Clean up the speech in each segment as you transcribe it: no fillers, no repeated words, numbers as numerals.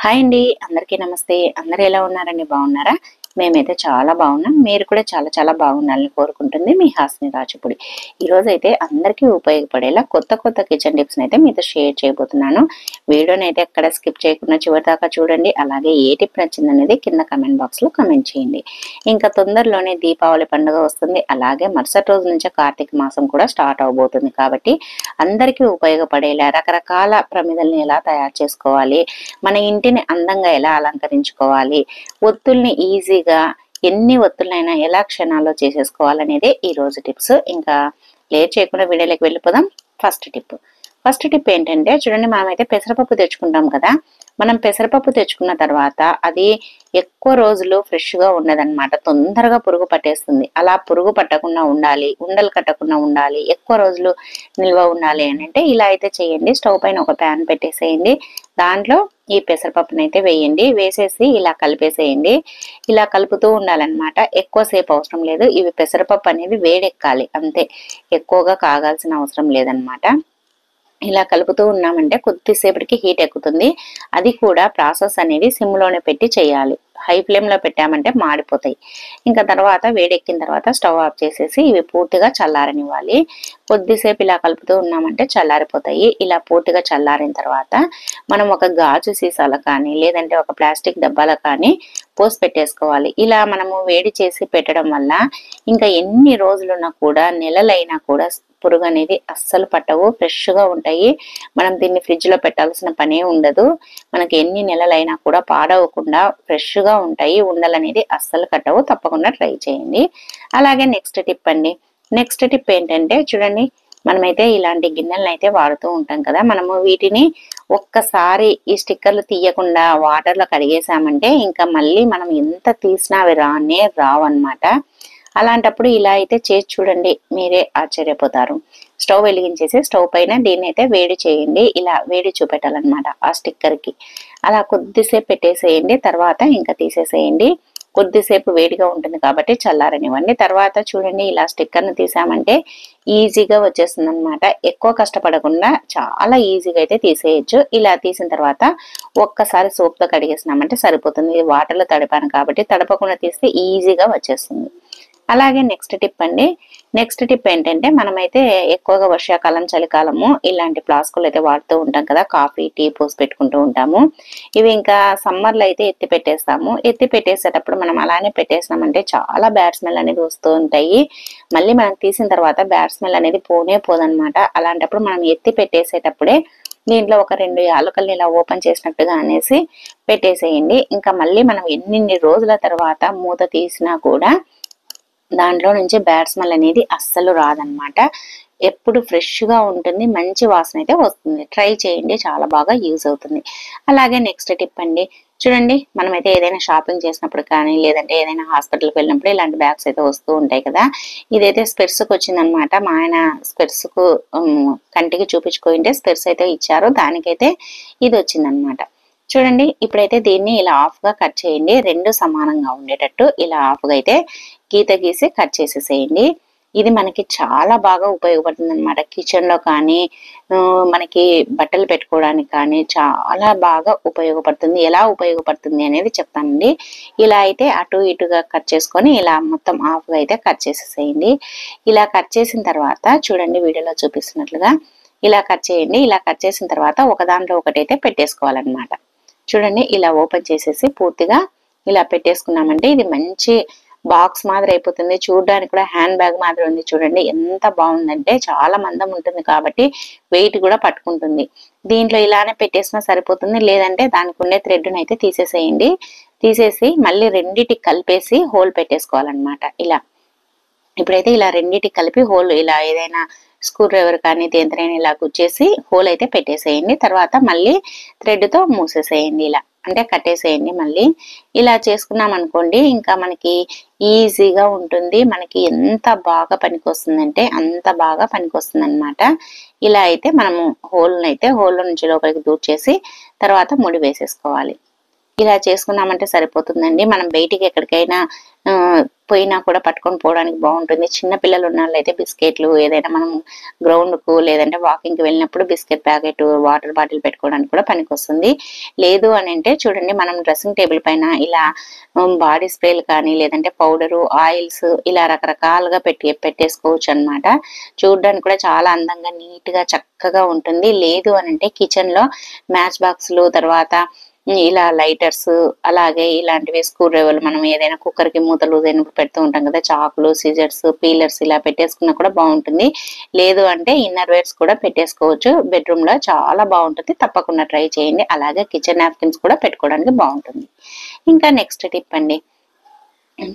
Hi అండి, అందరికీ నమస్తే. అందరూ ఎలా ఉన్నారండి? బాగున్నారా? మేమైతే చాలా బాగున్నాం. మీరు కూడా చాలా చాలా బాగుండాలని కోరుకుంటుంది మీ హాస్ని రాజుపుడి. ఈరోజు అయితే అందరికీ ఉపయోగపడేలా కొత్త కొత్త కిచెన్ టిప్స్ అయితే మీతో షేర్ చేయబోతున్నాను. వీడియోని అయితే ఎక్కడ స్కిప్ చేయకుండా చివరి దాకా చూడండి. అలాగే ఏ టిప్ నచ్చిందనేది కింద కమెంట్ బాక్స్లో కమెంట్ చేయండి. ఇంకా తొందరలోనే దీపావళి పండుగ వస్తుంది. అలాగే మరుసటి రోజు నుంచే కార్తీక మాసం కూడా స్టార్ట్ అవబోతుంది. కాబట్టి అందరికీ ఉపయోగపడేలా రకరకాల ప్రమిదల్ని ఎలా తయారు చేసుకోవాలి, మన ఇంటిని అందంగా ఎలా అలంకరించుకోవాలి, ఒత్తుల్ని ఈజీగా ఎన్ని ఒత్తులైనా ఎలా క్షణాల్లో చేసేసుకోవాలనేదే ఈ రోజు టిప్స్. ఇంకా లేట్ చేయకుండా వీడియోలోకి వెళ్ళిపోదాం. ఫస్ట్ టిప్ ఏంటంటే, చూడండి, మనమైతే పెసరపప్పు తెచ్చుకుంటాం కదా. మనం పెసరపప్పు తెచ్చుకున్న తర్వాత అది ఎక్కువ రోజులు ఫ్రెష్ గా ఉండదన్నమాట. తొందరగా పురుగు పట్టేస్తుంది. అలా పురుగు పట్టకుండా ఉండాలి, ఉండలు కట్టకుండా ఉండాలి, ఎక్కువ రోజులు నిల్వ ఉండాలి అని అంటే ఇలా అయితే చేయండి. స్టవ్ పైన ఒక ప్యాన్ పెట్టేసేయండి. దాంట్లో ఈ పెసరపప్పుని అయితే వేయండి. వేసేసి ఇలా కలిపేసేయండి. ఇలా కలుపుతూ ఉండాలన్నమాట. ఎక్కువసేపు అవసరం లేదు. ఇవి పెసరపప్పు అనేది వేడెక్కాలి అంతే, ఎక్కువగా కాగాల్సిన అవసరం లేదనమాట. ఇలా కలుపుతూ ఉన్నామంటే కొద్దిసేపటికి హీట్ ఎక్కుతుంది. అది కూడా ప్రాసెస్ అనేది సిమ్ లోనే పెట్టి చేయాలి. హై ఫ్లేమ్ లో పెట్టామంటే మాడిపోతాయి. ఇంకా తర్వాత వేడెక్కిన తర్వాత స్టవ్ ఆఫ్ చేసేసి ఇవి పూర్తిగా చల్లారనివ్వాలి. కొద్దిసేపు ఇలా కలుపుతూ ఉన్నామంటే చల్లారిపోతాయి. ఇలా పూర్తిగా చల్లారిన తర్వాత మనం ఒక గాజు సీసాలో కానీ లేదంటే ఒక ప్లాస్టిక్ డబ్బాలో కానీ పోసి పెట్టేసుకోవాలి. ఇలా మనము వేడి చేసి పెట్టడం వల్ల ఇంకా ఎన్ని రోజులున్నా కూడా, నెలలైనా కూడా పురుగు అనేది అస్సలు పట్టవు, ఫ్రెష్ గా ఉంటాయి. మనం దీన్ని ఫ్రిడ్జ్ లో పెట్టాల్సిన పనే ఉండదు. మనకి ఎన్ని నెలలైనా కూడా పాడవకుండా ఫ్రెష్ గా ఉంటాయి. ఉండలు అనేది అస్సలు కట్టవు. తప్పకుండా ట్రై చేయండి. అలాగే నెక్స్ట్ టిప్ ఏంటంటే, చూడండి, మనమైతే ఇలాంటి గిన్నెలను అయితే వాడుతూ ఉంటాం కదా. మనము వీటిని ఒక్కసారి ఈ స్టిక్కర్లు తీయకుండా వాటర్ లో కడిగేసామంటే ఇంకా మళ్ళీ మనం ఎంత తీసినా అవి రావన్నమాట. అలాంటప్పుడు ఇలా అయితే చేసి చూడండి, మీరే ఆశ్చర్యపోతారు. స్టవ్ వెలిగించేసి స్టవ్ పైన దీన్ని అయితే వేడి చేయండి. ఇలా వేడి చూపెట్టాలన్నమాట ఆ స్టిక్కర్ కి. అలా కొద్దిసేపు పెట్టేసేయండి. తర్వాత ఇంకా తీసేసేయండి. కొద్దిసేపు వేడిగా ఉంటుంది కాబట్టి చల్లారనివ్వండి. తర్వాత చూడండి, ఇలా స్టిక్కర్ ని తీసామంటే ఈజీగా వచ్చేస్తుంది అనమాట. ఎక్కువ కష్టపడకుండా చాలా ఈజీగా అయితే తీసేయచ్చు. ఇలా తీసిన తర్వాత ఒక్కసారి సోప్ తో కడిగేసినామంటే సరిపోతుంది. ఇది వాటర్ లో తడిపాను కాబట్టి తడపకుండా తీస్తే ఈజీగా వచ్చేస్తుంది. అలాగే నెక్స్ట్ టిప్ ఏంటంటే, మనమైతే ఎక్కువగా వర్షాకాలం, చలికాలము ఇలాంటి ఫ్లాస్కులు అయితే వాడుతూ ఉంటాం కదా. కాఫీ, టీ పోసి పెట్టుకుంటూ ఉంటాము. ఇవి ఇంకా సమ్మర్ లో అయితే ఎత్తి పెట్టేస్తాము. ఎత్తి పెట్టేసేటప్పుడు మనం అలానే పెట్టేసినామంటే చాలా బ్యాడ్ స్మెల్ అనేది వస్తూ ఉంటాయి. మళ్ళీ మనం తీసిన తర్వాత బ్యాడ్ స్మెల్ అనేది పోదనమాట. అలాంటప్పుడు మనం ఎత్తి పెట్టేసేటప్పుడే దీంట్లో ఒక 2 యాలకుల్ని ఇలా ఓపెన్ చేసినట్టుగా అనేసి పెట్టేసేయండి. ఇంకా మళ్ళీ మనం ఎన్ని రోజుల తర్వాత మూత తీసినా కూడా దాంట్లో నుంచి బ్యాడ్ స్మెల్ అనేది అస్సలు రాదనమాట. ఎప్పుడు ఫ్రెష్ గా ఉంటుంది. మంచి వాసన అయితే వస్తుంది. ట్రై చేయండి, చాలా బాగా యూజ్ అవుతుంది. అలాగే నెక్స్ట్ టిప్ అండి, చూడండి, మనమైతే ఏదైనా షాపింగ్ చేసినప్పుడు కానీ లేదంటే ఏదైనా హాస్పిటల్కి వెళ్ళినప్పుడు ఇలాంటి బ్యాగ్స్ అయితే వస్తూ ఉంటాయి కదా. ఇదైతే స్పెర్స్ కు వచ్చిందనమాట. మా ఆయన స్పెర్స్ కు కంటికి చూపించుకుంటే స్పెర్స్ అయితే ఇచ్చారు. దానికైతే ఇది వచ్చిందనమాట. చూడండి, ఇప్పుడైతే దీన్ని ఇలా ఆఫ్ గా కట్ చేయండి. 2 సమానంగా ఉండేటట్టు ఇలా ఆఫ్ గా అయితే గీత గీసి కట్ చేసేసేయండి. ఇది మనకి చాలా బాగా ఉపయోగపడుతుంది అనమాట. కిచెన్ లో కానీ మనకి బట్టలు పెట్టుకోవడానికి కానీ చాలా బాగా ఉపయోగపడుతుంది. ఎలా ఉపయోగపడుతుంది అనేది చెప్తానండి. ఇలా అయితే అటు ఇటుగా కట్ చేసుకొని ఇలా మొత్తం ఆఫ్ గా అయితే కట్ చేసేసేయండి. ఇలా కట్ చేసిన తర్వాత చూడండి, వీడియోలో చూపిస్తున్నట్లుగా ఇలా కట్ చేయండి. ఇలా కట్ చేసిన తర్వాత ఒక దాంట్లో ఒకటైతే పెట్టేసుకోవాలన్నమాట. చూడండి, ఇలా ఓపెన్ చేసేసి పూర్తిగా ఇలా పెట్టేసుకున్నామంటే ఇది మంచి బాక్స్ మాదిరి అయిపోతుంది. చూడడానికి కూడా హ్యాండ్ బ్యాగ్ మాదిరి ఉంది. చూడండి ఎంత బాగుందంటే, చాలా మందం ఉంటుంది కాబట్టి వెయిట్ కూడా పట్టుకుంటుంది. దీంట్లో ఇలానే పెట్టేసినా సరిపోతుంది. లేదంటే దానికి ఉండే థ్రెడ్ని అయితే తీసేసేయండి. తీసేసి మళ్ళీ రెండిటికి కలిపేసి హోల్ పెట్టేసుకోవాలన్నమాట. ఇలా ఇప్పుడైతే ఇలా రెండిటికి కలిపి హోల్, ఇలా ఏదైనా స్క్రూ డ్రైవర్ కానీ దేంతైనా ఇలా గుచ్చేసి హోల్ అయితే పెట్టేసేయండి. తర్వాత మళ్ళీ థ్రెడ్ తో మూసేసేయండి. ఇలా అంటే కట్టేసేయండి. మళ్ళీ ఇలా చేసుకున్నాం అనుకోండి, ఇంకా మనకి ఈజీగా ఉంటుంది. మనకి ఎంత బాగా పనికొస్తుందంటే అంత బాగా పనికొస్తుంది అనమాట. ఇలా అయితే మనము హోల్ నుంచి లోపలికి దూర్చేసి తర్వాత ముడి వేసేసుకోవాలి. ఇలా చేసుకున్నామంటే సరిపోతుందండి. మనం బయటికి ఎక్కడికైనా పోయినా కూడా పట్టుకొని పోవడానికి బాగుంటుంది. చిన్న పిల్లలు ఉన్న వాళ్ళైతే బిస్కెట్లు ఏదైనా మనం గ్రౌండ్కు లేదంటే వాకింగ్కి వెళ్ళినప్పుడు బిస్కెట్ ప్యాకెట్ వాటర్ బాటిల్ పెట్టుకోవడానికి కూడా పనికొస్తుంది. లేదు అని అంటే చూడండి, మనం డ్రెస్సింగ్ టేబుల్ పైన ఇలా బాడీ స్ప్రేలు కానీ లేదంటే పౌడరు ఆయిల్స్ ఇలా రకరకాలుగా పెట్టేసుకోవచ్చు అనమాట. చూడడానికి కూడా చాలా అందంగా నీట్ గా చక్కగా ఉంటుంది. లేదు అని అంటే కిచెన్ లో మ్యాచ్ బాక్స్లు, తర్వాత ఇలా లైటర్స్, అలాగే ఇలాంటివి స్క్రూ డ్రైవర్లు, మనం ఏదైనా కుక్కర్ కి మూత లూజ్ అయినప్పుడు పెడుతూ ఉంటాం కదా, చాకులు, సిజర్స్, పీలర్స్ ఇలా పెట్టేసుకున్నా కూడా బాగుంటుంది. లేదు అంటే ఇన్నర్ వేర్స్ కూడా పెట్టేసుకోవచ్చు. బెడ్రూమ్ లో చాలా బాగుంటుంది, తప్పకుండా ట్రై చేయండి. అలాగే కిచెన్ నాప్కిన్స్ కూడా పెట్టుకోవడానికి బాగుంటుంది. ఇంకా నెక్స్ట్ టిప్ అండి,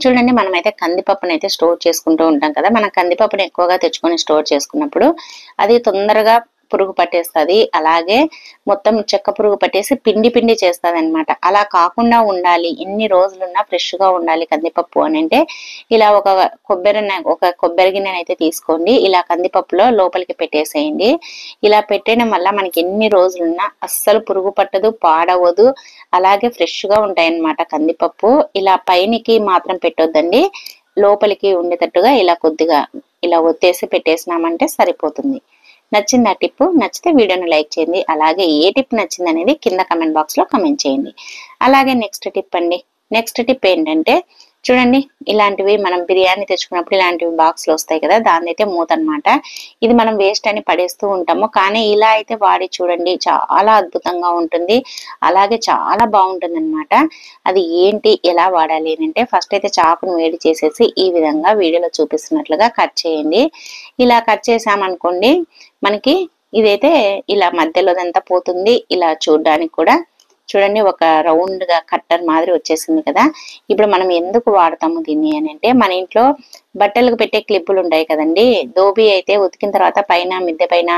చూడండి మనమైతే కందిపప్పును అయితే స్టోర్ చేసుకుంటూ ఉంటాం కదా. మనం కందిపప్పును ఎక్కువగా తెచ్చుకొని స్టోర్ చేసుకున్నప్పుడు అది తొందరగా పురుగు పట్టేస్తుంది, అలాగే మొత్తం చెక్క పురుగు పట్టేసి పిండి పిండి చేస్తుంది అనమాట. అలా కాకుండా ఉండాలి, ఎన్ని రోజులున్నా ఫ్రెష్ గా ఉండాలి కందిపప్పు అని అంటే ఇలా ఒక కొబ్బరి గిన్నెని అయితే తీసుకోండి. ఇలా కందిపప్పులో లోపలికి పెట్టేసేయండి. ఇలా పెట్టడం వల్ల మనకి ఎన్ని రోజులున్నా అస్సలు పురుగు పట్టదు, పాడవదు, అలాగే ఫ్రెష్ గా ఉంటాయి అన్నమాట కందిపప్పు. ఇలా పైనికి మాత్రం పెట్టొద్దండి, లోపలికి ఉండేటట్టుగా ఇలా కొద్దిగా ఇలా ఒత్తేసి పెట్టేసినామంటే సరిపోతుంది. నచ్చింది ఆ టిప్? నచ్చితే వీడియోని లైక్ చేయండి. అలాగే ఏ టిప్ నచ్చింది అనేది కింద కమెంట్ బాక్స్ లో కమెంట్ చేయండి. అలాగే నెక్స్ట్ టిప్ అండి, నెక్స్ట్ టిప్ ఏంటంటే చూడండి, ఇలాంటివి మనం బిర్యానీ తెచ్చుకున్నప్పుడు ఇలాంటివి బాక్స్లు వస్తాయి కదా, దాని అయితే మూత అనమాట. ఇది మనం వేస్ట్ అని పడేస్తూ ఉంటాము, కానీ ఇలా అయితే వాడి చూడండి, చాలా అద్భుతంగా ఉంటుంది, అలాగే చాలా బాగుంటుంది అనమాట. అది ఏంటి, ఎలా వాడాలి అంటే ఫస్ట్ అయితే చాకును వేడి చేసేసి ఈ విధంగా వీడియోలో చూపిస్తున్నట్లుగా కట్ చేయండి. ఇలా కట్ చేసామనుకోండి, మనకి ఇదైతే ఇలా మధ్యలోదంతా పోతుంది. ఇలా చూడడానికి కూడా చూడండి ఒక రౌండ్ గా కట్టర్ మాదిరి వచ్చేసింది కదా. ఇప్పుడు మనం ఎందుకు వాడతాము దీన్ని అని అంటే, మన ఇంట్లో బట్టలకు పెట్టే క్లిప్పులు ఉంటాయి కదండి, దోబీ అయితే ఉతికిన తర్వాత పైన మిద్దె పైన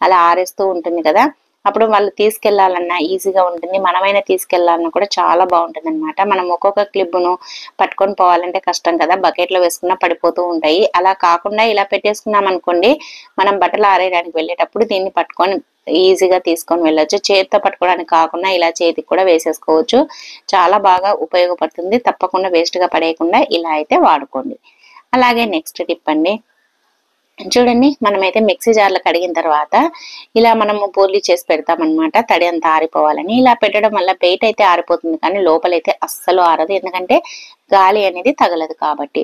అలా ఆరేస్తూ ఉంటుంది కదా, అప్పుడు వాళ్ళు తీసుకెళ్లాలన్నా ఈజీగా ఉంటుంది, మనమైనా తీసుకెళ్లాలన్నా కూడా చాలా బాగుంటుంది అనమాట. మనం ఒక్కొక్క క్లిప్పును పట్టుకొని పోవాలంటే కష్టం కదా, బకెట్ లో వేసుకున్నా పడిపోతూ ఉంటాయి. అలా కాకుండా ఇలా పెట్టేసుకున్నాం అనుకోండి, మనం బట్టలు ఆరేయడానికి వెళ్ళేటప్పుడు దీన్ని పట్టుకొని ఈజీగా తీసుకొని వెళ్ళొచ్చు. చేతితో పట్టుకోవడానికి కాకుండా ఇలా చేతికి కూడా వేసేసుకోవచ్చు, చాలా బాగా ఉపయోగపడుతుంది. తప్పకుండా వేస్ట్ గా పడేయకుండా ఇలా అయితే వాడుకోండి. అలాగే నెక్స్ట్ టిప్ అండి, చూడండి మనమైతే మిక్సీ జార్లో కడిగిన తర్వాత ఇలా మనము బోర్లీ చేసి పెడతామన్నమాట, తడి అంతా ఆరిపోవాలని. ఇలా పెట్టడం వల్ల బయట అయితే ఆరిపోతుంది కానీ లోపలైతే అస్సలు ఆరదు, ఎందుకంటే గాలి అనేది తగలదు కాబట్టి.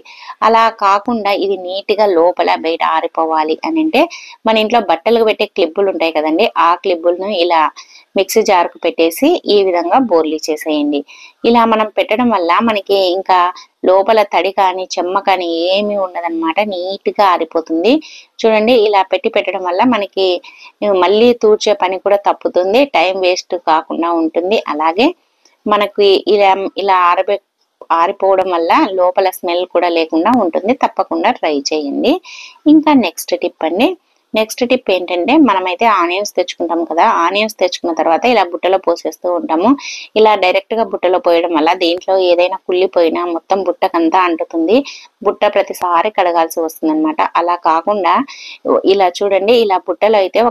అలా కాకుండా ఇది నీట్ గా లోపల బయట ఆరిపోవాలి అని అంటే మన ఇంట్లో బట్టలకు పెట్టే క్లిప్పులు ఉంటాయి కదండి, ఆ క్లిప్పులను ఇలా మిక్సీ జార్కు పెట్టేసి ఈ విధంగా బోర్లీ చేసేయండి. ఇలా మనం పెట్టడం వల్ల మనకి ఇంకా లోపల తడి కానీ చెమ్మ కానీ ఏమీ ఉండదన్నమాట, నీట్ గా ఆరిపోతుంది. చూడండి ఇలా పెట్టడం వల్ల మనకి మళ్ళీ తూడ్చే పని కూడా తప్పుతుంది, టైం వేస్ట్ కాకుండా ఉంటుంది. అలాగే మనకి ఇలా ఆరిపోవడం వల్ల లోపల స్మెల్ కూడా లేకుండా ఉంటుంది. తప్పకుండా ట్రై చేయండి. ఇంకా నెక్స్ట్ టిప్ అండి, నెక్స్ట్ టిప్ ఏంటంటే మనమైతే ఆనియన్స్ తెచ్చుకుంటాం కదా, ఆనియన్స్ తెచ్చుకున్న తర్వాత ఇలా బుట్టలో పోసేస్తూ ఉంటాము. ఇలా డైరెక్ట్ గా బుట్టలో పోయడం వల్ల దీంట్లో ఏదైనా కుళ్ళిపోయినా మొత్తం బుట్టకంతా అంటుతుంది, బుట్ట ప్రతిసారి కడగాల్సి వస్తుంది అనమాట. అలా కాకుండా ఇలా చూడండి, ఇలా బుట్టలో అయితే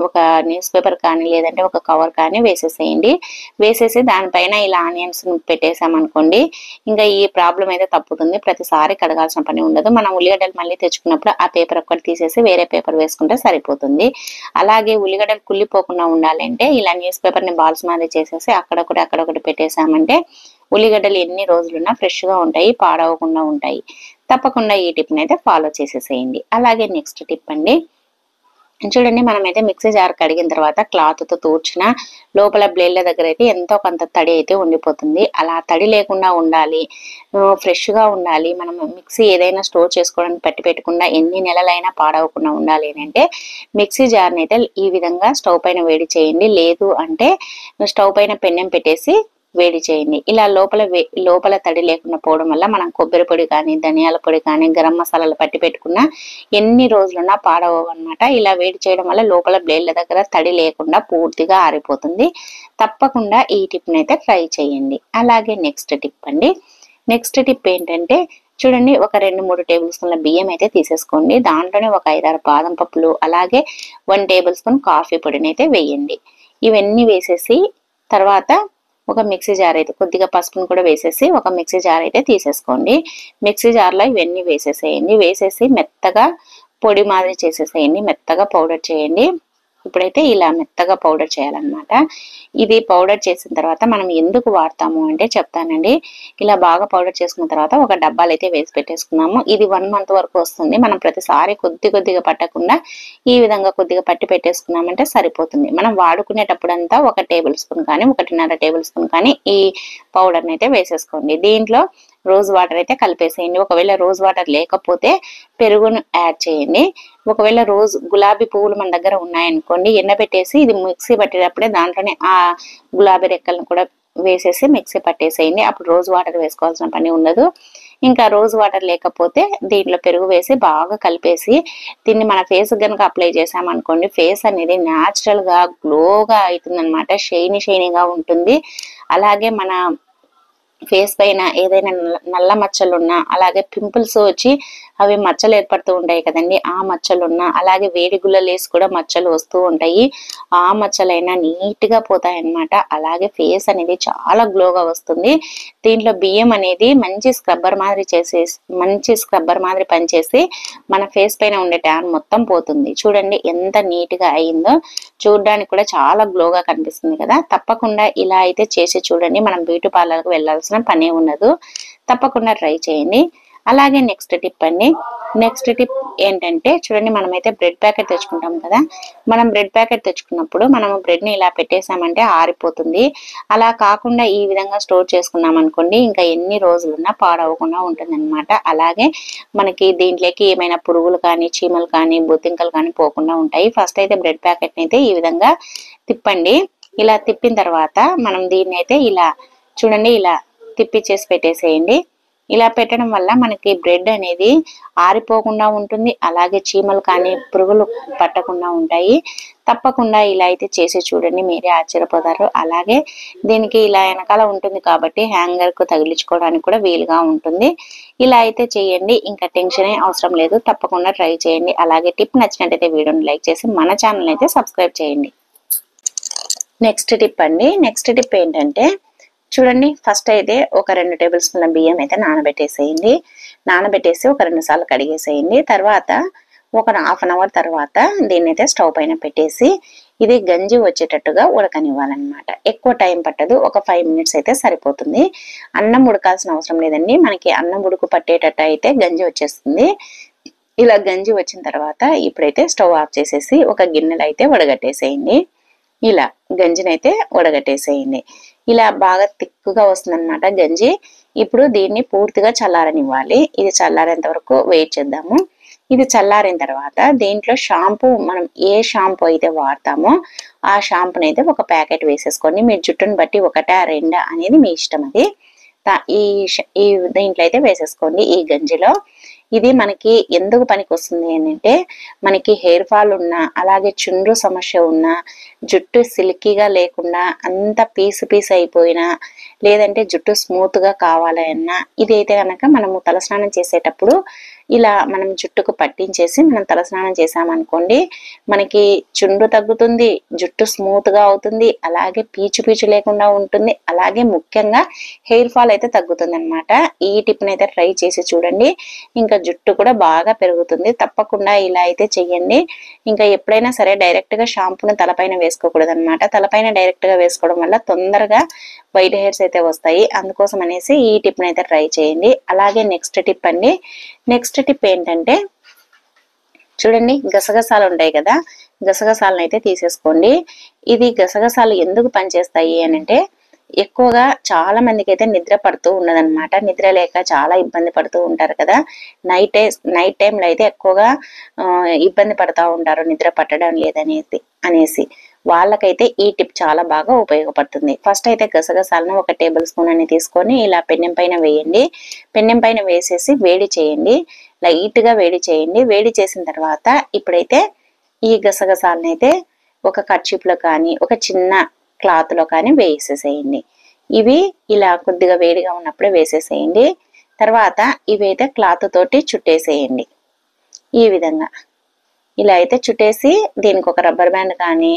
ఒక న్యూస్ పేపర్ కానీ లేదంటే ఒక కవర్ కానీ వేసేసేయండి. వేసేసి దానిపైన ఇలా ఆనియన్స్ పెట్టేసామనుకోండి, ఇంకా ఈ ప్రాబ్లం అయితే తప్పుతుంది, ప్రతిసారి కడగాల్సిన పని ఉండదు. మనం ఉల్లిగడ్డలు మళ్ళీ తెచ్చుకున్నప్పుడు ఆ పేపర్ ఒక్కటి తీసేసి వేరే పేపర్ వేసుకుంటే సరిపోతుంది. అలాగే ఉల్లిగడ్డలు కుళ్ళిపోకుండా ఉండాలంటే ఇలా న్యూస్ పేపర్ ని బాల్స్ మాదిరి చేసేసి అక్కడొకటి పెట్టేసామంటే ఉల్లిగడ్డలు ఎన్ని రోజులున్నా ఫ్రెష్ గా ఉంటాయి, పాడవకుండా ఉంటాయి. తప్పకుండా ఈ టిప్ ని అయితే ఫాలో చేసేసేయండి. అలాగే నెక్స్ట్ టిప్ అండి, చూడండి మనమైతే మిక్సీ జార్ కడిగిన తర్వాత క్లాత్ తో తూడ్చిన లోపల బ్లేడ్ల దగ్గర అయితే ఎంతో కొంత తడి అయితే ఉండిపోతుంది. అలా తడి లేకుండా ఉండాలి, ఫ్రెష్ గా ఉండాలి, మనం మిక్సీ ఏదైనా స్టోర్ చేసుకోవడానికి పెట్టుకుండా ఎన్ని నెలలైనా పాడవకుండా ఉండాలి అంటే మిక్సీ జార్ని అయితే ఈ విధంగా స్టవ్ పైన వేడి చేయండి. లేదు అంటే స్టవ్ పైన పెన్నెం పెట్టేసి వేడి చేయండి. ఇలా లోపల తడి లేకుండా పోవడం వల్ల మనం కొబ్బరి పొడి కానీ ధనియాల పొడి కానీ గరం మసాలాలు పెట్టుకున్నా ఎన్ని రోజులున్నా పాడవన్నమాట. ఇలా వేడి చేయడం వల్ల లోపల బ్లేడ్ల దగ్గర తడి లేకుండా పూర్తిగా ఆరిపోతుంది. తప్పకుండా ఈ టిప్ ని అయితే ట్రై చేయండి. అలాగే నెక్స్ట్ టిప్ అండి, నెక్స్ట్ టిప్ ఏంటంటే చూడండి, ఒక 2-3 టేబుల్ స్పూన్ల బియ్యం అయితే తీసేసుకోండి. దాంట్లోనే ఒక 5-6 బాదం పప్పులు, అలాగే 1 టేబుల్ స్పూన్ కాఫీ పొడిని అయితే వేయండి. ఇవన్నీ వేసేసి తర్వాత ఒక మిక్సీ జార్ అయితే కొద్దిగా పసుపును కూడా వేసేసి ఒక మిక్సీ జార్ అయితే తీసేసుకోండి. మిక్సీ జార్లో ఇవన్నీ వేసేసేయండి. వేసేసి మెత్తగా పొడి మాదిరి చేసేసేయండి. మెత్తగా పౌడర్ చేయండి. ఇప్పుడైతే ఇలా మెత్తగా పౌడర్ చేయాలన్నమాట. ఇది పౌడర్ చేసిన తర్వాత మనం ఎందుకు వాడతాము అంటే చెప్తానండి. ఇలా బాగా పౌడర్ చేసుకున్న తర్వాత ఒక డబ్బాలు అయితే వేసి పెట్టేసుకున్నాము. ఇది 1 మంత్ వరకు వస్తుంది. మనం ప్రతిసారి కొద్దిగా పట్టకుండా ఈ విధంగా కొద్దిగా పట్టి పెట్టేసుకున్నామంటే సరిపోతుంది. మనం వాడుకునేటప్పుడంతా 1 టేబుల్ స్పూన్ కానీ 1.5 టేబుల్ స్పూన్ కానీ ఈ పౌడర్ని అయితే వేసేసుకోండి. దీంట్లో రోజ్ వాటర్ అయితే కలిపేసేయండి. ఒకవేళ రోజ్ వాటర్ లేకపోతే పెరుగును యాడ్ చేయండి. ఒకవేళ గులాబీ పువ్వులు మన దగ్గర ఉన్నాయనుకోండి, ఎండబెట్టేసి ఇది మిక్సీ పట్టేటప్పుడే దాంట్లోనే ఆ గులాబీ రెక్కలను కూడా వేసేసి మిక్సీ పట్టేసేయండి. అప్పుడు రోజ్ వాటర్ వేసుకోవాల్సిన పని ఉండదు. ఇంకా రోజ్ వాటర్ లేకపోతే దీంట్లో పెరుగు వేసి బాగా కలిపేసి దీన్ని మన ఫేస్ కనుక అప్లై చేసామనుకోండి, ఫేస్ అనేది న్యాచురల్ గా గ్లోగా అవుతుంది అనమాట. షైనీగా ఉంటుంది. అలాగే మన ఫేస్ పైన ఏదైనా నల్ల మచ్చలున్నా, అలాగే పింపుల్స్ వచ్చి అవి మచ్చలు ఏర్పడుతూ ఉంటాయి కదండి, ఆ మచ్చలున్నా, అలాగే వేడి గుల్లలేసి కూడా మచ్చలు వస్తూ ఉంటాయి, ఆ మచ్చలైనా నీట్ గా పోతాయి అన్నమాట. అలాగే ఫేస్ అనేది చాలా గ్లోగా వస్తుంది. దీంట్లో బియ్యం అనేది మంచి స్క్రబ్బర్ మాదిరి పనిచేసి మన ఫేస్ పైన ఉండే ట్యాన్ మొత్తం పోతుంది. చూడండి ఎంత నీట్ గా అయిందో. చూడడానికి కూడా చాలా గ్లోగా కనిపిస్తుంది కదా. తప్పకుండా ఇలా అయితే చేసి చూడండి. మనం బ్యూటీ పార్లర్కి వెళ్ళాల్సిన పనే ఉండదు. తప్పకుండా ట్రై చేయండి. అలాగే నెక్స్ట్ టిప్ అండి. నెక్స్ట్ టిప్ ఏంటంటే చూడండి, మనమైతే బ్రెడ్ ప్యాకెట్ తెచ్చుకుంటాం కదా. మనం బ్రెడ్ ప్యాకెట్ తెచ్చుకున్నప్పుడు మనము బ్రెడ్ ని ఇలా పెట్టేసామంటే ఆరిపోతుంది. అలా కాకుండా ఈ విధంగా స్టోర్ చేసుకున్నాం అనుకోండి, ఇంకా ఎన్ని రోజులున్నా పాడవకుండా ఉంటుంది అనమాట. అలాగే మనకి దీంట్లోకి ఏమైనా పురుగులు కానీ, చీమలు కానీ, బొద్దింకలు కానీ పోకుండా ఉంటాయి. ఫస్ట్ అయితే బ్రెడ్ ప్యాకెట్ ని అయితే ఈ విధంగా తిప్పండి. ఇలా తిప్పిన తర్వాత మనం దీన్ని అయితే ఇలా చూడండి, ఇలా తిప్పిచ్చేసి పెట్టేసేయండి. ఇలా పెట్టడం వల్ల మనకి బ్రెడ్ అనేది ఆరిపోకుండా ఉంటుంది. అలాగే చీమలు కానీ, పురుగులు పట్టకుండా ఉంటాయి. తప్పకుండా ఇలా అయితే చేసి చూడండి, మీరే ఆశ్చర్యపోతారు. అలాగే దీనికి ఇలా వెనకాల ఉంటుంది కాబట్టి హ్యాంగర్ కు తగిలించుకోవడానికి కూడా వీలుగా ఉంటుంది. ఇలా అయితే చేయండి, ఇంకా టెన్షన్ అవసరం లేదు. తప్పకుండా ట్రై చేయండి. అలాగే టిప్ నచ్చినట్టయితే వీడియోని లైక్ చేసి మన ఛానల్ అయితే సబ్స్క్రైబ్ చేయండి. నెక్స్ట్ టిప్ అండి. నెక్స్ట్ టిప్ ఏంటంటే చూడండి, ఫస్ట్ అయితే ఒక 2 టేబుల్ స్పూన్ల బియ్యం అయితే నానబెట్టేసేయండి. నానబెట్టేసి ఒక 2 సార్లు కడిగేసేయండి. తర్వాత ఒక హాఫ్ అన్ అవర్ తర్వాత దీన్ని అయితే స్టవ్ పైన పెట్టేసి ఇది గంజి వచ్చేటట్టుగా ఉడకనివ్వాలన్నమాట. ఎక్కువ టైం పట్టదు, ఒక 5 మినిట్స్ అయితే సరిపోతుంది. అన్నం ఉడకాల్సిన అవసరం లేదండి. మనకి అన్నం ఉడుకు పట్టేటట్టు అయితే గంజి వచ్చేస్తుంది. ఇలా గంజి వచ్చిన తర్వాత ఇప్పుడైతే స్టవ్ ఆఫ్ చేసేసి ఒక గిన్నెలో అయితే వడగట్టేసేయండి. ఇలా గంజినైతే వడగట్టేసేయండి. ఇలా బాగా తిక్కుగా వస్తుంది అనమాట గంజి. ఇప్పుడు దీన్ని పూర్తిగా చల్లారనివ్వాలి. ఇది చల్లారేంత వరకు వెయిట్ చేద్దాము. ఇది చల్లారిన తర్వాత దీంట్లో షాంపూ, మనం ఏ షాంపూ అయితే వాడతామో ఆ షాంపూని అయితే ఒక ప్యాకెట్ వేసేసుకోండి. మీ జుట్టును బట్టి 1 2 అనేది మీ ఇష్టం. అది ఈ దీంట్లో అయితే వేసేసుకోండి ఈ గంజిలో. ఇది మనకి ఎందుకు పనికి వస్తుంది అంటే, మనకి హెయిర్ ఫాల్ ఉన్నా, అలాగే చుండ్రు సమస్య ఉన్నా, జుట్టు సిల్కీగా లేకుండా అంత పీస్ అయిపోయినా, లేదంటే జుట్టు స్మూత్ గా కావాలన్నా, ఇది అయితే కనుక మనము తలస్నానం చేసేటప్పుడు ఇలా మనం జుట్టుకు పట్టించేసి మనం తలస్నానం చేసామనుకోండి, మనకి చుండ్రు తగ్గుతుంది, జుట్టు స్మూత్ గా అవుతుంది, అలాగే పీచు లేకుండా ఉంటుంది. అలాగే ముఖ్యంగా హెయిర్ ఫాల్ అయితే తగ్గుతుంది అనమాట. ఈ టిప్ అయితే ట్రై చేసి చూడండి, ఇంకా జుట్టు కూడా బాగా పెరుగుతుంది. తప్పకుండా ఇలా అయితే చెయ్యండి. ఇంకా ఎప్పుడైనా సరే డైరెక్ట్ గా షాంపూని తలపైన వేసుకోకూడదు అనమాట. తలపైన డైరెక్ట్ గా వేసుకోవడం వల్ల తొందరగా వైట్ హెయిర్స్ అయితే వస్తాయి. అందుకోసం అనేసి ఈ టిప్ అయితే ట్రై చేయండి. అలాగే నెక్స్ట్ టిప్ అండి. నెక్స్ట్ టిప్ ఏంటంటే చూడండి, గసగసాలు ఉంటాయి కదా, గసగసాలను అయితే తీసేసుకోండి. ఇది గసగసాలు ఎందుకు పనిచేస్తాయి అని అంటే, ఎక్కువగా చాలా మందికి అయితే నిద్ర పడుతూ ఉన్నదన్నమాట. నిద్ర లేక చాలా ఇబ్బంది పడుతూ ఉంటారు కదా. నైట్ టైంలో అయితే ఎక్కువగా ఇబ్బంది పడుతూ ఉంటారు, నిద్ర పట్టడం లేదనేసి వాళ్ళకైతే ఈ టిప్ చాలా బాగా ఉపయోగపడుతుంది. ఫస్ట్ అయితే గసగసాలను 1 టేబుల్ స్పూన్ అని తీసుకొని ఇలా పెన్నెం పైన వేయండి. పెన్నెం పైన వేసేసి వేడి చేయండి, లైట్ గా వేడి చేయండి. వేడి చేసిన తర్వాత ఇప్పుడైతే ఈ గసగసాలను అయితే ఒక కర్చీఫ్ లో కానీ, ఒక చిన్న క్లాత్ లో కానీ వేసేసేయండి. ఇవి ఇలా కొద్దిగా వేడిగా ఉన్నప్పుడే వేసేసేయండి. తర్వాత ఇవైతే క్లాత్ తోటి చుట్టేసేయండి ఈ విధంగా. ఇలా అయితే చుట్టేసి దీనికి ఒక రబ్బర్ బ్యాండ్ కానీ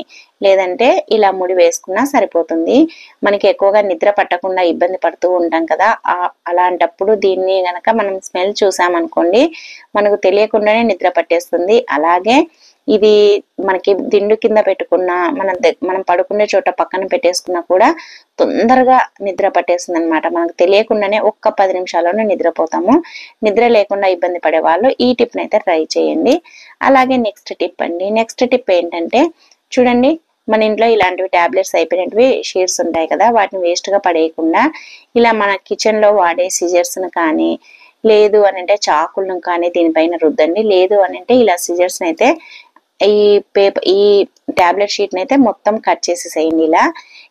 లేదంటే ఇలా ముడి వేసుకున్నా సరిపోతుంది. మనకి ఎక్కువగా నిద్ర పట్టకుండా ఇబ్బంది పడుతూ ఉంటాం కదా, అలాంటప్పుడు దీన్ని గనక మనం స్మెల్ చూసామనుకోండి మనకు తెలియకుండానే నిద్ర పట్టేస్తుంది. అలాగే ఇది మనకి దిండు కింద పెట్టుకున్న మనం పడుకునే చోట పక్కన పెట్టేసుకున్నా కూడా తొందరగా నిద్ర పట్టేస్తుంది అనమాట. మనకు తెలియకుండానే ఒక్క 10 నిమిషాల్లోనే నిద్రపోతాము. నిద్ర లేకుండా ఇబ్బంది పడే వాళ్ళు ఈ టిప్ని అయితే ట్రై చేయండి. అలాగే నెక్స్ట్ టిప్ అండి. నెక్స్ట్ టిప్ ఏంటంటే చూడండి, మన ఇంట్లో ఇలాంటివి టాబ్లెట్స్ అయిపోయినవి షీట్స్ ఉంటాయి కదా, వాటిని వేస్ట్గా పడేయకుండా ఇలా మన కిచెన్లో వాడే సిజర్స్ను కానీ లేదు అని అంటే చాకులను కానీ దీనిపైన రుద్దండి. లేదు అని అంటే ఇలా సిజర్స్ని అయితే ఈ టాబ్లెట్ షీట్ని అయితే మొత్తం కట్ చేసేసేయండి.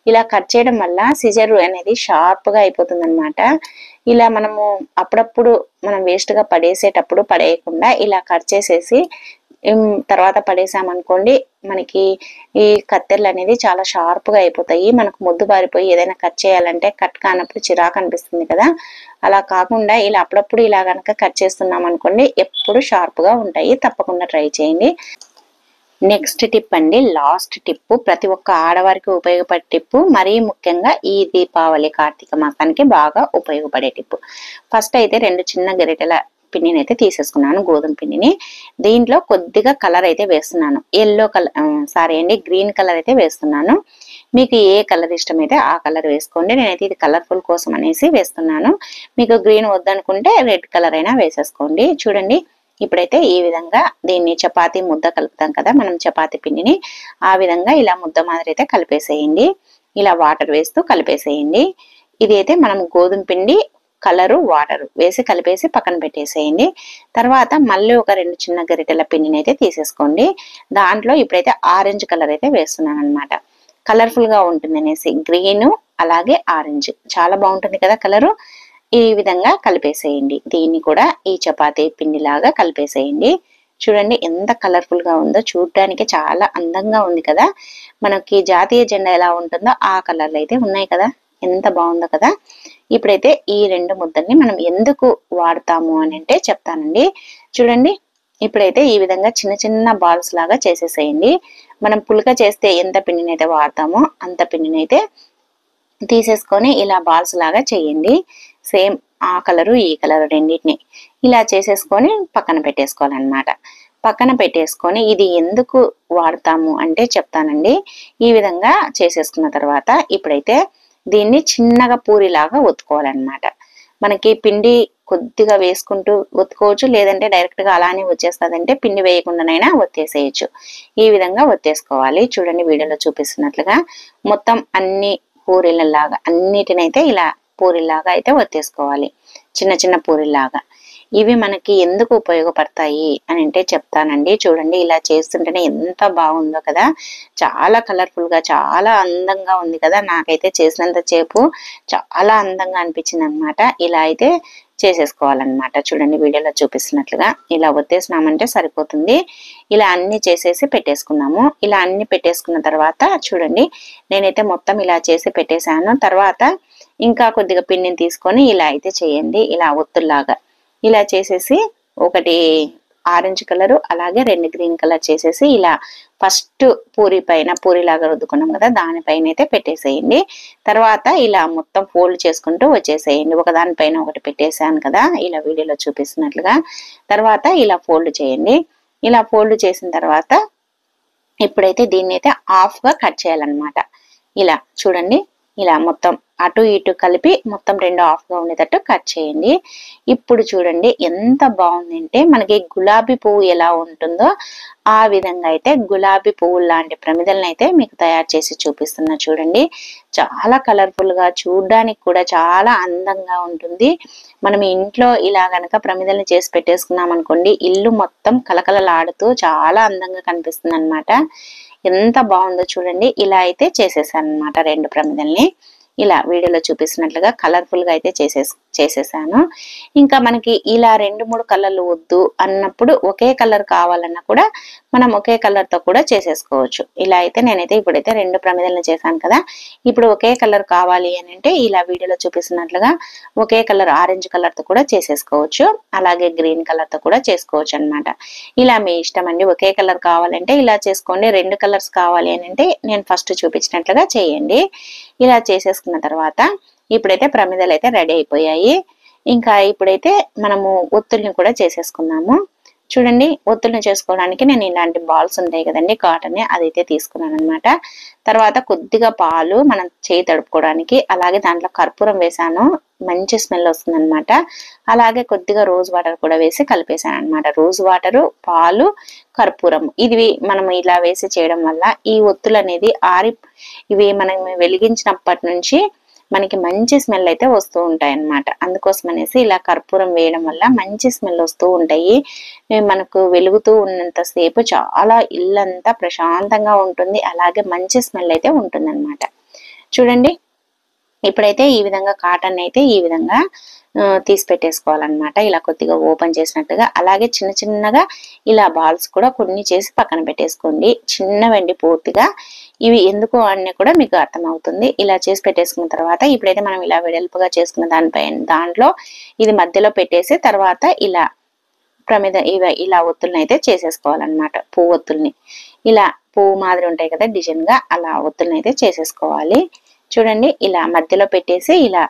ఇలా కట్ చేయడం వల్ల సిజర్ అనేది షార్ప్గా అయిపోతుంది అనమాట. ఇలా మనము అప్పుడప్పుడు మనం వేస్ట్గా పడేసేటప్పుడు పడేయకుండా ఇలా కట్ చేసేసి తర్వాత పడేసామనుకోండి మనకి ఈ కత్తెరలు అనేది చాలా షార్ప్గా అయిపోతాయి. మనకు ముద్దు బారిపోయి ఏదైనా కట్ చేయాలంటే కట్ కానప్పుడు చిరాకు అనిపిస్తుంది కదా, అలా కాకుండా ఇలా అప్పుడప్పుడు ఇలా కనుక కట్ చేస్తున్నాం అనుకోండి ఎప్పుడు షార్ప్గా ఉంటాయి. తప్పకుండా ట్రై చేయండి. నెక్స్ట్ టిప్ అండి, లాస్ట్ టిప్, ప్రతి ఒక్క ఆడవారికి ఉపయోగపడే టిప్పు, మరీ ముఖ్యంగా ఈ దీపావళి కార్తీక మాసానికి బాగా ఉపయోగపడే టిప్పు. ఫస్ట్ అయితే 2 చిన్న గరిటెల పిండిని అయితే తీసేసుకున్నాను, గోధుమ పిండిని. దీంట్లో కొద్దిగా కలర్ అయితే వేస్తున్నాను, గ్రీన్ కలర్ అయితే వేస్తున్నాను. మీకు ఏ కలర్ ఇష్టమైతే ఆ కలర్ వేసుకోండి. నేనైతే ఇది కలర్ఫుల్ కోసం అనేసి వేస్తున్నాను. మీకు గ్రీన్ వద్దనుకుంటే రెడ్ కలర్ అయినా వేసేసుకోండి. చూడండి, ఇప్పుడైతే ఈ విధంగా దీన్ని చపాతీ ముద్ద కలుపుతాం కదా మనం చపాతీ పిండిని, ఆ విధంగా ఇలా ముద్ద మాదిరి అయితే కలిపేసేయండి. ఇలా వాటర్ వేస్తూ కలిపేసేయండి. ఇది అయితే మనం గోధుమ పిండి కలరు వాటర్ వేసి కలిపేసి పక్కన పెట్టేసేయండి. తర్వాత మళ్ళీ ఒక 2 చిన్న గరిటెల పిండిని అయితే తీసేసుకోండి. దాంట్లో ఇప్పుడైతే ఆరెంజ్ కలర్ అయితే వేస్తున్నాను అనమాట. కలర్ఫుల్ గా ఉంటుంది అనేసి గ్రీన్ అలాగే ఆరెంజ్ చాలా బాగుంటుంది కదా కలరు. ఈ విధంగా కలిపేసేయండి. దీన్ని కూడా ఈ చపాతీ పిండి లాగా కలిపేసేయండి. చూడండి ఎంత కలర్ఫుల్ గా ఉందో, చూడడానికి చాలా అందంగా ఉంది కదా. మనకి జాతీయ జెండా ఎలా ఉంటుందో ఆ కలర్లు అయితే ఉన్నాయి కదా, ఎంత బాగుందో కదా. ఇప్పుడైతే ఈ 2 ముద్దల్ని మనం ఎందుకు వాడతాము అని అంటే చెప్తానండి. చూడండి, ఇప్పుడైతే ఈ విధంగా చిన్న చిన్న బాల్స్ లాగా చేసేసేయండి. మనం పుల్క చేస్తే ఎంత పిండిని అయితే వాడతామో అంత పిండిని అయితే తీసేసుకొని ఇలా బాల్స్ లాగా చేయండి. సేమ్ ఆ కలరు ఈ కలరు రెండింటిని ఇలా చేసేసుకొని పక్కన పెట్టేసుకోవాలన్నమాట. పక్కన పెట్టేసుకొని ఇది ఎందుకు వాడతాము అంటే చెప్తానండి. ఈ విధంగా చేసేసుకున్న తర్వాత ఇప్పుడైతే దీన్ని చిన్నగా పూరిలాగా ఒత్తుకోవాలన్నమాట. మనకి పిండి కొద్దిగా వేసుకుంటూ ఒత్తుకోవచ్చు, లేదంటే డైరెక్ట్ గా అలానే వచ్చేస్తుందంటే పిండి వేయకుండానైనా ఒత్తేసేయచ్చు. ఈ విధంగా ఒత్తేసుకోవాలి. చూడండి వీడియోలో చూపిస్తున్నట్లుగా మొత్తం అన్ని పూరీలలాగా అన్నిటినైతే ఇలా పూరిలాగా అయితే ఒత్తేసుకోవాలి, చిన్న చిన్న పూరిలాగా. ఇవి మనకి ఎందుకు ఉపయోగపడతాయి అని అంటే చెప్తానండి. చూడండి, ఇలా చేస్తుంటేనే ఎంత బాగుందో కదా, చాలా కలర్ఫుల్ గా చాలా అందంగా ఉంది కదా. నాకైతే చేసినంత సేపు చాలా అందంగా అనిపించింది అనమాట. ఇలా అయితే చేసేసుకోవాలన్నమాట. చూడండి వీడియోలో చూపిస్తున్నట్లుగా ఇలా ఒత్తేసినామంటే సరిపోతుంది. ఇలా అన్ని చేసేసి పెట్టేసుకున్నాము. ఇలా అన్ని పెట్టేసుకున్న తర్వాత చూడండి నేనైతే మొత్తం ఇలా చేసి పెట్టేశాను. తర్వాత ఇంకా కొద్దిగా పిండిని తీసుకొని ఇలా అయితే చేయండి. ఇలా ఒత్తుల్లాగా ఇలా చేసేసి ఒకటి ఆరెంజ్ కలరు అలాగే 2 గ్రీన్ కలర్ చేసేసి ఇలా ఫస్ట్ పూరిలాగా రుద్దుకున్నాం కదా దానిపైన అయితే పెట్టేసేయండి. తర్వాత ఇలా మొత్తం ఫోల్డ్ చేసుకుంటూ వచ్చేసేయండి. ఒకదానిపైన ఒకటి పెట్టేసాను కదా ఇలా వీడియోలో చూపిస్తున్నట్లుగా. తర్వాత ఇలా ఫోల్డ్ చేయండి. ఇలా ఫోల్డ్ చేసిన తర్వాత ఇప్పుడైతే దీన్ని అయితే హాఫ్ గా కట్ చేయాలన్నమాట. ఇలా చూడండి, ఇలా మొత్తం అటు ఇటు కలిపి మొత్తం 2 హాఫ్ గా ఉండేటట్టు కట్ చేయండి. ఇప్పుడు చూడండి ఎంత బాగుంది అంటే మనకి గులాబీ పువ్వు ఎలా ఉంటుందో ఆ విధంగా అయితే గులాబీ పువ్వు లాంటి ప్రమిదలను అయితే మీకు తయారు చేసి చూపిస్తున్నా. చూడండి చాలా కలర్ఫుల్ గా, చూడడానికి కూడా చాలా అందంగా ఉంటుంది. మనం ఇంట్లో ఇలా గనక ప్రమిదల్ని చేసి పెట్టేసుకున్నాం అనుకోండి ఇల్లు మొత్తం కలకలలాడుతూ చాలా అందంగా కనిపిస్తుంది అన్నమాట. ఎంత బాగుందో చూడండి. ఇలా అయితే చేసేసాను అనమాట 2 ప్రమిదల్ని. ఇలా వీడియోలో చూపిస్తున్నట్లుగా కలర్ఫుల్ గా అయితే చేసేసాను. ఇంకా మనకి ఇలా 2-3 కలర్లు వద్దు అన్నప్పుడు ఒకే కలర్ కావాలన్నా కూడా మనం ఒకే కలర్ తో కూడా చేసేసుకోవచ్చు. ఇలా అయితే నేనైతే ఇప్పుడైతే 2 ప్రమిదలను చేశాను కదా. ఇప్పుడు ఒకే కలర్ కావాలి అని అంటే ఇలా వీడియోలో చూపిస్తున్నట్లుగా ఒకే కలర్ ఆరెంజ్ కలర్ తో కూడా చేసేసుకోవచ్చు. అలాగే గ్రీన్ కలర్ తో కూడా చేసుకోవచ్చు అన్నమాట. ఇలా మీ ఇష్టం అండి. ఒకే కలర్ కావాలంటే ఇలా చేసుకోండి. 2 కలర్స్ కావాలి అని అంటే నేను ఫస్ట్ చూపించినట్లుగా చేయండి. ఇలా చేసేసుకున్న తర్వాత ఇప్పుడైతే ప్రమిదలు అయితే రెడీ అయిపోయాయి. ఇంకా ఇప్పుడైతే మనము ఒత్తుల్ని కూడా చేసేసుకుందాము. చూడండి, ఒత్తుల్ని చేసుకోవడానికి నేను ఇలాంటి బాల్స్ ఉంటాయి కదండి, కాటన్, అదైతే తీసుకున్నాను అనమాట. తర్వాత కొద్దిగా పాలు మనం చేయి తడుపుకోవడానికి, అలాగే దాంట్లో కర్పూరం వేసాను, మంచి స్మెల్ వస్తుంది అనమాట. అలాగే కొద్దిగా రోజ్ వాటర్ కూడా వేసి కలిపేసాను అనమాట. రోజ్ వాటరు, పాలు, కర్పూరం, ఇది మనం ఇలా వేసి చేయడం వల్ల ఈ ఒత్తులు అనేది ఇవి మనం వెలిగించినప్పటి నుంచి మనకి మంచి స్మెల్ అయితే వస్తూ ఉంటాయి అన్నమాట. అందుకోసం అనేసి ఇలా కర్పూరం వేయడం వల్ల మంచి స్మెల్ వస్తూ ఉంటాయి. మనకు వెలుగుతూ ఉన్నంత సేపు చాలా ఇల్లంతా ప్రశాంతంగా ఉంటుంది. అలాగే మంచి స్మెల్ అయితే ఉంటుంది అన్నమాట. చూడండి, ఇప్పుడైతే ఈ విధంగా కాటన్ అయితే ఈ విధంగా తీసి పెట్టేసుకోవాలన్నమాట. ఇలా కొద్దిగా ఓపెన్ చేసినట్టుగా. అలాగే చిన్న చిన్నగా ఇలా బాల్స్ కూడా కొన్ని చేసి పక్కన పెట్టేసుకోండి. చిన్నవండి పూర్తిగా. ఇవి ఎందుకు అన్నీ కూడా మీకు అర్థమవుతుంది. ఇలా చేసి పెట్టేసుకున్న తర్వాత ఇప్పుడైతే మనం ఇలా వెడల్పుగా చేసుకున్న దాంట్లో ఇది మధ్యలో పెట్టేసి తర్వాత ఇలా ప్రమిద ఇలా ఒత్తుల్ని అయితే చేసేసుకోవాలన్నమాట. పువ్వు ఒత్తుల్ని ఇలా పువ్వు మాదిరి ఉంటాయి కదా డిజైన్ గా, అలా ఒత్తుల్ని అయితే చేసేసుకోవాలి. చూడండి, ఇలా మధ్యలో పెట్టేసి ఇలా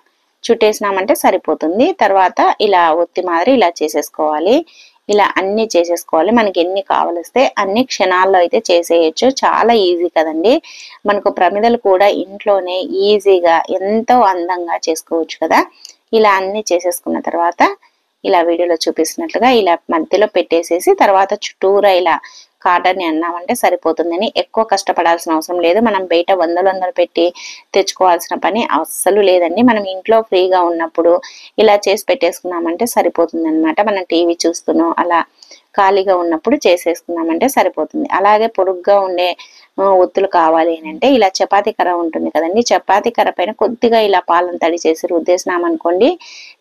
చుట్టేసినామంటే సరిపోతుంది. తర్వాత ఇలా ఒత్తి మాదిరి ఇలా చేసేసుకోవాలి. ఇలా అన్ని చేసేసుకోవాలి. మనకి ఎన్ని కావలిస్తే అన్ని క్షణాల్లో అయితే చేసేయచ్చు. చాలా ఈజీ కదండి. మనకు ప్రమిదలు కూడా ఇంట్లోనే ఈజీగా ఎంతో అందంగా చేసుకోవచ్చు కదా. ఇలా అన్ని చేసేసుకున్న తర్వాత ఇలా వీడియోలో చూపిస్తున్నట్లుగా ఇలా మధ్యలో పెట్టేసేసి తర్వాత చుట్టూరా ఇలా కాటన్ ని అన్నామంటే సరిపోతుందని ఎక్కువ కష్టపడాల్సిన అవసరం లేదు. మనం బయట వందలు పెట్టి తెచ్చుకోవాల్సిన పని అస్సలు లేదండి. మనం ఇంట్లో ఫ్రీగా ఉన్నప్పుడు ఇలా చేసి పెట్టేసుకున్నామంటే సరిపోతుంది అనమాట. మనం టీవీ చూస్తూనో అలా ఖాళీగా ఉన్నప్పుడు చేసేసుకున్నామంటే సరిపోతుంది. అలాగే పొడుగ్గా ఉండే ఒత్తులు కావాలి అంటే ఇలా చపాతీ కర్ర ఉంటుంది కదండి, చపాతీ కర్ర పైన కొద్దిగా ఇలా పాలను తడి చేసి రుద్దేసినామనుకోండి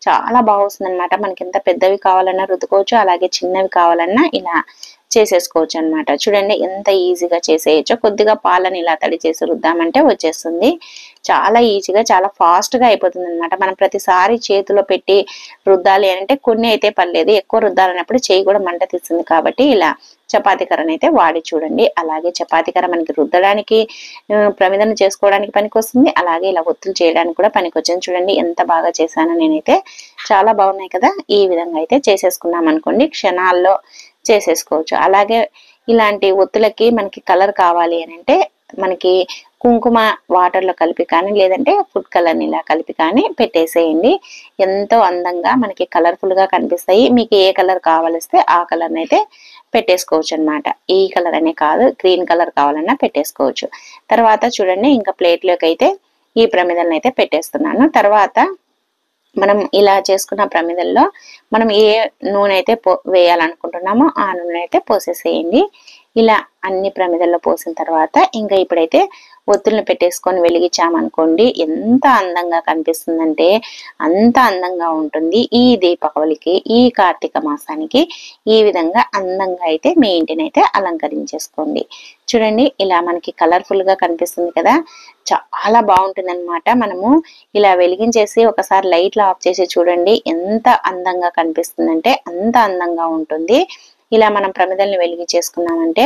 చాలా బాగా వస్తుంది అనమాట. మనకి ఎంత పెద్దవి కావాలన్నా రుద్దుకోవచ్చు, అలాగే చిన్నవి కావాలన్నా ఇలా చేసేసుకోవచ్చు అనమాట. చూడండి ఎంత ఈజీగా చేసేయచ్చో. కొద్దిగా పాలను ఇలా తడి చేసి రుద్దామంటే వచ్చేస్తుంది. చాలా ఈజీగా చాలా ఫాస్ట్ గా అయిపోతుంది అనమాట. మనం ప్రతిసారి చేతిలో పెట్టి రుద్దాలి అంటే కొన్ని అయితే పర్లేదు, ఎక్కువ రుద్దాలన్నప్పుడు చేయి కూడా మంట తీస్తుంది. కాబట్టి ఇలా చపాతీ కర్రను అయితే వాడి చూడండి. అలాగే చపాతీ కర్ర మనకి రుద్దడానికి, ప్రమిదను చేసుకోవడానికి పనికి వస్తుంది. అలాగే ఇలా ఒత్తులు చేయడానికి కూడా పనికి వచ్చింది. చూడండి ఎంత బాగా చేశాను నేనైతే. చాలా బాగున్నాయి కదా. ఈ విధంగా అయితే చేసేసుకున్నాం అనుకోండి, క్షణాల్లో చేసేసుకోవచ్చు. అలాగే ఇలాంటి ఒత్తులకి మనకి కలర్ కావాలి అని అంటే మనకి కుంకుమ వాటర్ లో కలిపి కానీ లేదంటే ఫుడ్ కలర్ ని ఇలా కలిపి కానీ పెట్టేసేయండి. ఎంతో అందంగా మనకి కలర్ఫుల్ గా కనిపిస్తాయి. మీకు ఏ కలర్ కావాలిస్తే ఆ కలర్ అయితే పెట్టేసుకోవచ్చు అనమాట. ఈ కలర్ అనే కాదు, గ్రీన్ కలర్ కావాలన్నా పెట్టేసుకోవచ్చు. తర్వాత చూడండి, ఇంకా ప్లేట్ లోకి అయితే ఈ ప్రమిదలను అయితే పెట్టేస్తున్నాను. తర్వాత మనం ఇలా చేసుకున్న ప్రమిదల్లో మనం ఏ నూనె అయితే వేయాలనుకుంటున్నామో ఆ నూనె అయితే పోసేసేయండి. ఇలా అన్ని ప్రమిదల్లో పోసిన తర్వాత ఇంకా ఇప్పుడైతే ఒత్తుల్ని పెట్టేసుకొని వెలిగించామనుకోండి ఎంత అందంగా కనిపిస్తుందంటే అంత అందంగా ఉంటుంది. ఈ దీపావళికి, ఈ కార్తీక మాసానికి ఈ విధంగా అందంగా అయితే మీ ఇంటిని అయితే అలంకరించేసుకోండి. చూడండి, ఇలా మనకి కలర్ఫుల్ గా కనిపిస్తుంది కదా, చాలా బాగుంటుంది అనమాట. మనము ఇలా వెలిగించేసి ఒకసారి లైట్లు ఆఫ్ చేసి చూడండి ఎంత అందంగా కనిపిస్తుందంటే అంత అందంగా ఉంటుంది. ఇలా మనం ప్రమిదల్ని వెలిగి చేసుకున్నామంటే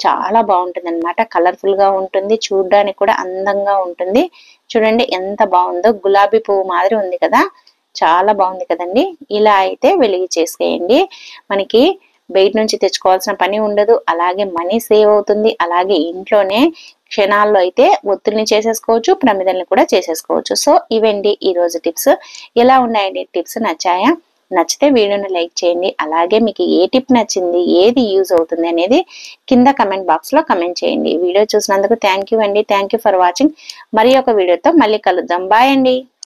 చాలా బాగుంటుంది అనమాట. కలర్ఫుల్ గా ఉంటుంది, చూడడానికి కూడా అందంగా ఉంటుంది. చూడండి ఎంత బాగుందో, గులాబీ పువ్వు మాదిరి ఉంది కదా, చాలా బాగుంది కదండి. ఇలా అయితే వెలిగి చేసేయండి. మనకి బయట నుంచి తెచ్చుకోవాల్సిన పని ఉండదు, అలాగే మనీ సేవ్ అవుతుంది. అలాగే ఇంట్లోనే క్షణాల్లో అయితే ఒత్తుల్ని చేసేసుకోవచ్చు, ప్రమిదల్ని కూడా చేసేసుకోవచ్చు. సో ఇవండి ఈ రోజు టిప్స్. ఎలా ఉన్నాయండి టిప్స్? నచ్చాయా? నచ్చితే వీడియోని లైక్ చేయండి. అలాగే మీకు ఏ టిప్ నచ్చింది, ఏది యూజ్ అవుతుంది అనేది కింద కమెంట్ బాక్స్ లో కమెంట్ చేయండి. వీడియో చూసినందుకు థ్యాంక్ యూ అండి. Thank you for watching. మరి ఒక వీడియోతో మళ్ళీ కలుద్దాం. బాయ్ అండి.